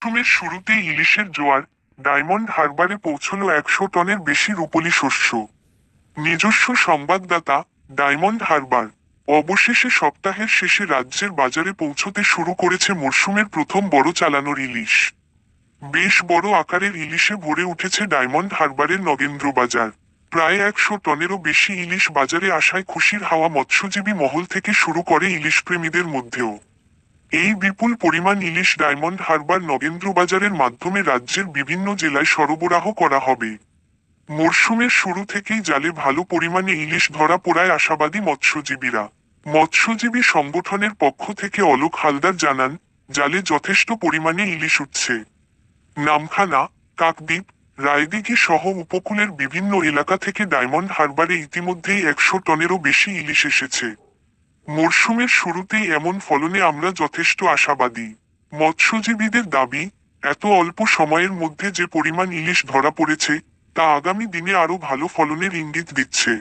মৌসুমের শুরুতেই ইলিশের জোয়ার, ডায়মন্ড হারবারে পৌঁছল 100 টনের বেশি রূপলি শস্য। নিজস্ব সংবাদদাতা, ডায়মন্ড হারবার। অবশেষে সপ্তাহের শেষে রাজ্যের বাজারে পৌঁছতে শুরু করেছে মরশুমের প্রথম বড় চালানোর ইলিশ। বেশ বড় আকারের ইলিশে ভরে উঠেছে ডায়মন্ড হারবারের নগেন্দ্র বাজার। প্রায় 100 টনেরও বেশি ইলিশ বাজারে আসায় খুশির হাওয়া মৎস্যজীবী মহল থেকে শুরু করে ইলিশ প্রেমীদের মধ্যেও। এই বিপুল পরিমাণ ইলিশ ডায়মন্ড হারবার নগেন্দ্র বাজারের মাধ্যমে রাজ্যের বিভিন্ন জেলায় সরবরাহ করা হবে। মরশুমের শুরু থেকেই জালে ভালো পরিমাণে ইলিশ ধরা পড়ায় আশাবাদী মৎস্যজীবীরা। মৎস্যজীবী সংগঠনের পক্ষ থেকে অলোক হালদার জানান, জালে যথেষ্ট পরিমাণে ইলিশ উঠছে। নামখানা, কাকদ্বীপ, রায়দিঘি সহ উপকূলের বিভিন্ন এলাকা থেকে ডায়মন্ড হারবারে ইতিমধ্যেই 100 টনেরও বেশি ইলিশ এসেছে। মরশুমের শুরুতেই এমন ফলনে আমরা যথেষ্ট আশাবাদী। মৎস্যজীবীদের দাবি, এত অল্প সময়ের মধ্যে যে পরিমাণ ইলিশ ধরা পড়েছে, তা আগামী দিনে আরও ভালো ফলনের ইঙ্গিত দিচ্ছে।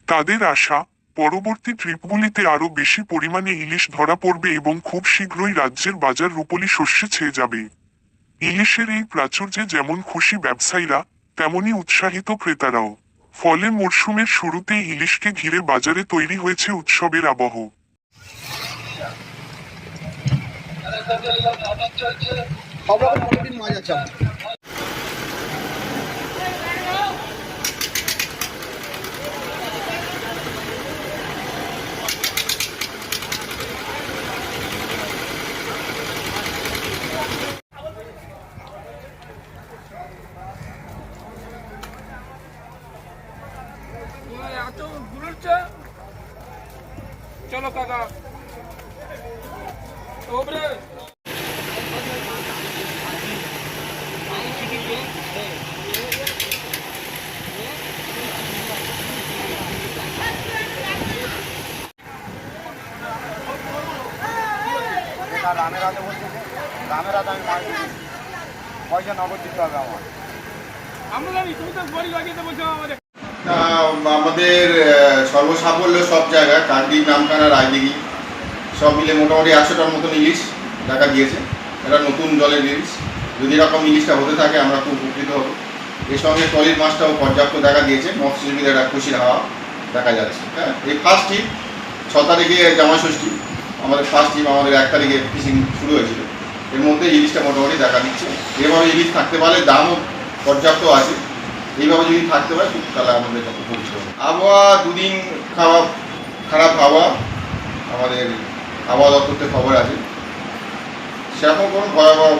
তাদের আশা, পরবর্তী ট্রিপগুলিতে আরও বেশি পরিমাণে ইলিশ ধরা পড়বে এবং খুব শীঘ্রই রাজ্যের বাজার রূপলি শস্যে ছেয়ে যাবে। ইলিশের এই প্রাচুর্যে যেমন খুশি ব্যবসায়ীরা, তেমনি উৎসাহিত ক্রেতারাও। ফলে মরশুমের শুরুতেই ইলিশকে ঘিরে বাজারে তৈরি হয়েছে উৎসবের আবহ। चलो काका ओबरे রামের হাতে বলছে রামের হাতে আমি মাছ দিচ্ছি, পয়সা নগদ দিতে হবে আমার। আমরা জানি তুমি তো বড়ি লাগিয়ে বলছো আমাদের। আমাদের সর্বসাফল্য সব জায়গায় কাকদ্বীপ, নামখানা, রায়দিঘি সব মিলে মোটামুটি 100 টন মতন ইলিশ দেখা দিয়েছে। এটা নতুন জলের ইলিশ। যদি এরকম ইলিশটা হতে থাকে আমরা খুব উপকৃত হব। এর সঙ্গে টলির মাছটাও পর্যাপ্ত দেখা দিয়েছে। মৎস্যজীবীদের একটা খুশির হাওয়া দেখা যাচ্ছে। হ্যাঁ, এই ফার্স্ট ট্রিপ 6 তারিখে জামাই ষষ্ঠী, আমাদের ফার্স্ট ট্রিপ আমাদের 1 তারিখে ফিশিং শুরু হয়েছিল। এর মধ্যে ইলিশটা মোটামুটি দেখা দিচ্ছে। এভাবে ইলিশ থাকতে পারলে দামও পর্যাপ্ত আছে। এইভাবে যদি থাকতে পারে তাহলে আমাদের উপকৃত হবে। আবহাওয়া দুদিন খারাপ হাওয়া, আমাদের আবহাওয়া দপ্তর থেকে খবর আছে। সেরকম কোনো ভয়াবহ